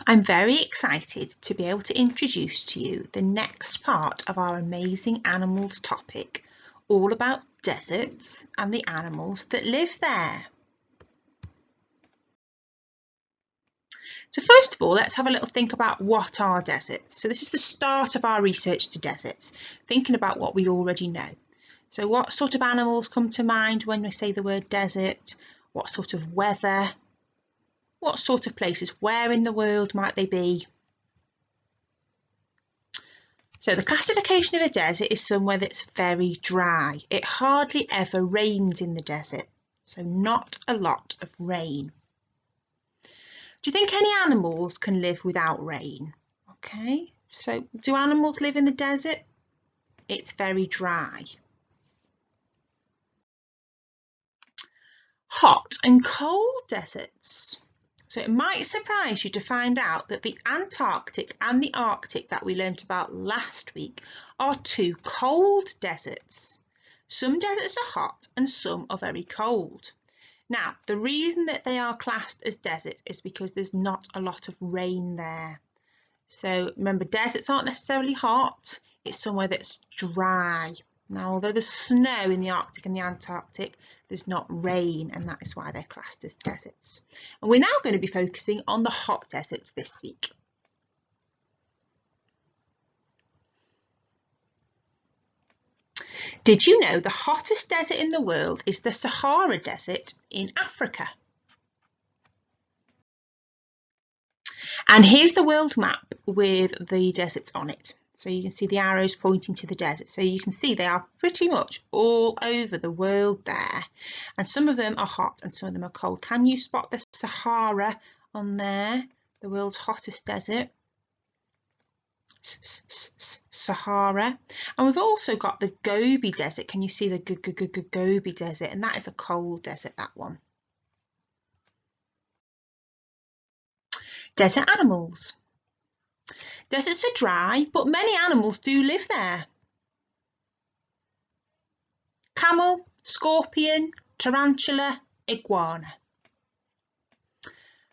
I'm very excited to be able to introduce to you the next part of our amazing animals topic, all about deserts and the animals that live there. So first of all, let's have a little think about what are deserts. So this is the start of our research to deserts, thinking about what we already know. So what sort of animals come to mind when we say the word desert? What sort of weather? What sort of places? Where in the world might they be? So the classification of a desert is somewhere that's very dry. It hardly ever rains in the desert, so not a lot of rain. Do you think any animals can live without rain? Okay, so do animals live in the desert? It's very dry. Hot and cold deserts. So it might surprise you to find out that the Antarctic and the Arctic that we learnt about last week are two cold deserts. Some deserts are hot and some are very cold. Now, the reason that they are classed as deserts is because there's not a lot of rain there. So remember, deserts aren't necessarily hot, it's somewhere that's dry. Now, although there's snow in the Arctic and the Antarctic, there's not rain, and that is why they're classed as deserts. And we're now going to be focusing on the hot deserts this week. Did you know the hottest desert in the world is the Sahara Desert in Africa? And here's the world map with the deserts on it. So you can see the arrows pointing to the desert. So you can see they are pretty much all over the world there. And some of them are hot and some of them are cold. Can you spot the Sahara on there? The world's hottest desert. Sahara. And we've also got the Gobi Desert. Can you see the Gobi Desert? And that is a cold desert, that one. Desert animals. Deserts are dry, but many animals do live there. Camel, scorpion, tarantula, iguana.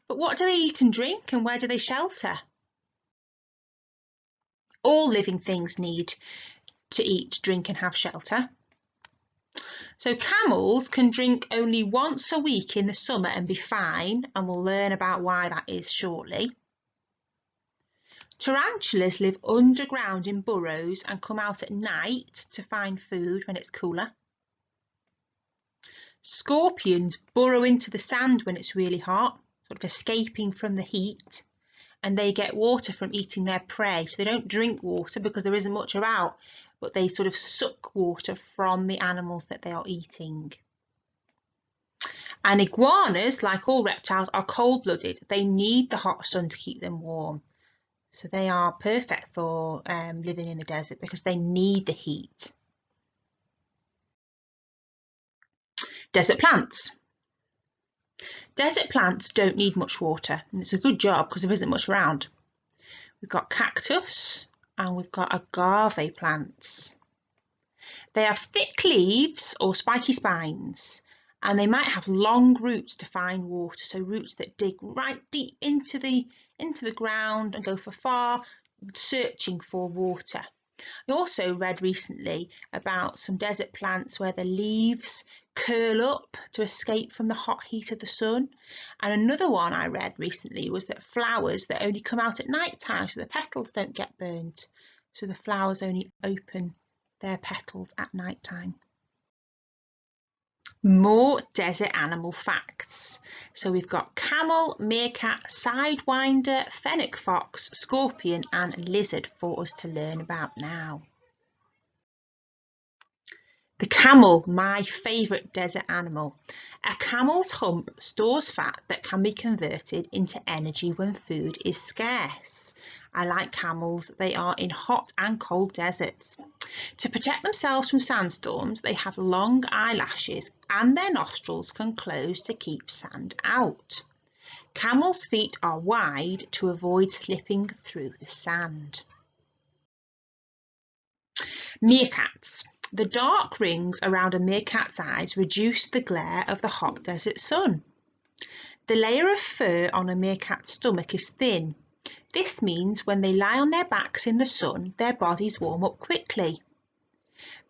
But what do they eat and drink, and where do they shelter? All living things need to eat, drink and have shelter. So camels can drink only once a week in the summer and be fine, and we'll learn about why that is shortly. Tarantulas live underground in burrows and come out at night to find food when it's cooler. Scorpions burrow into the sand when it's really hot, sort of escaping from the heat, and they get water from eating their prey. So they don't drink water because there isn't much about, but they sort of suck water from the animals that they are eating. And iguanas, like all reptiles, are cold-blooded. They need the hot sun to keep them warm. So they are perfect for living in the desert because they need the heat. Desert plants. Desert plants don't need much water, and it's a good job because there isn't much around. We've got cactus and we've got agave plants. They have thick leaves or spiky spines, and they might have long roots to find water, so roots that dig right deep into the ground and go for far, searching for water. I also read recently about some desert plants where the leaves curl up to escape from the hot heat of the sun. And another one I read recently was that flowers that only come out at night time, so the petals don't get burnt. So the flowers only open their petals at night time. More desert animal facts. So we've got camel, meerkat, sidewinder, fennec fox, scorpion and lizard for us to learn about now. The camel, my favourite desert animal. A camel's hump stores fat that can be converted into energy when food is scarce. I like camels. They are in hot and cold deserts. To protect themselves from sandstorms, they have long eyelashes and their nostrils can close to keep sand out. Camels' feet are wide to avoid slipping through the sand. Meerkats. The dark rings around a meerkat's eyes reduce the glare of the hot desert sun. The layer of fur on a meerkat's stomach is thin, This means when they lie on their backs in the sun, their bodies warm up quickly.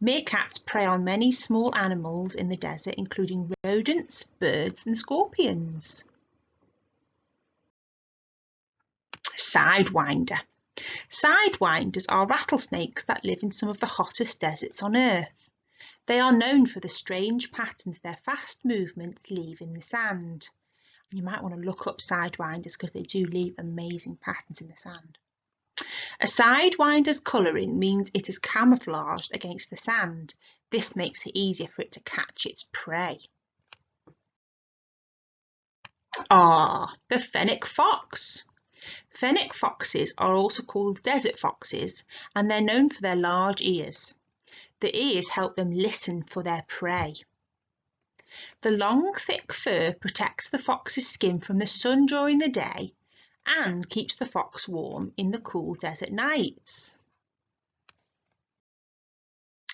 Meerkats prey on many small animals in the desert, including rodents, birds and scorpions. Sidewinder. Sidewinders are rattlesnakes that live in some of the hottest deserts on Earth. They are known for the strange patterns their fast movements leave in the sand. You might want to look up sidewinders because they do leave amazing patterns in the sand. A sidewinder's colouring means it is camouflaged against the sand. This makes it easier for it to catch its prey. The fennec fox. Fennec foxes are also called desert foxes, and they're known for their large ears. The ears help them listen for their prey. The long, thick fur protects the fox's skin from the sun during the day and keeps the fox warm in the cool desert nights.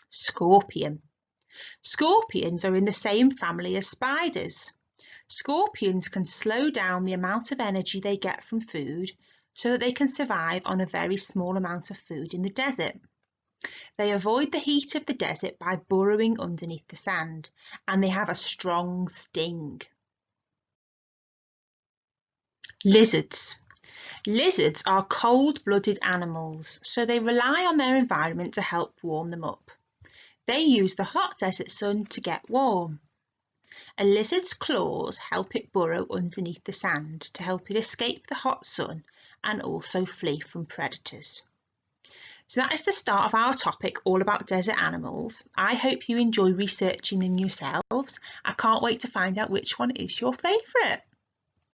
Scorpion. Scorpions are in the same family as spiders. Scorpions can slow down the amount of energy they get from food so that they can survive on a very small amount of food in the desert. They avoid the heat of the desert by burrowing underneath the sand, and they have a strong sting. Lizards. Lizards are cold-blooded animals, so they rely on their environment to help warm them up. They use the hot desert sun to get warm. A lizard's claws help it burrow underneath the sand to help it escape the hot sun and also flee from predators. So that is the start of our topic all about desert animals. I hope you enjoy researching them yourselves. I can't wait to find out which one is your favourite.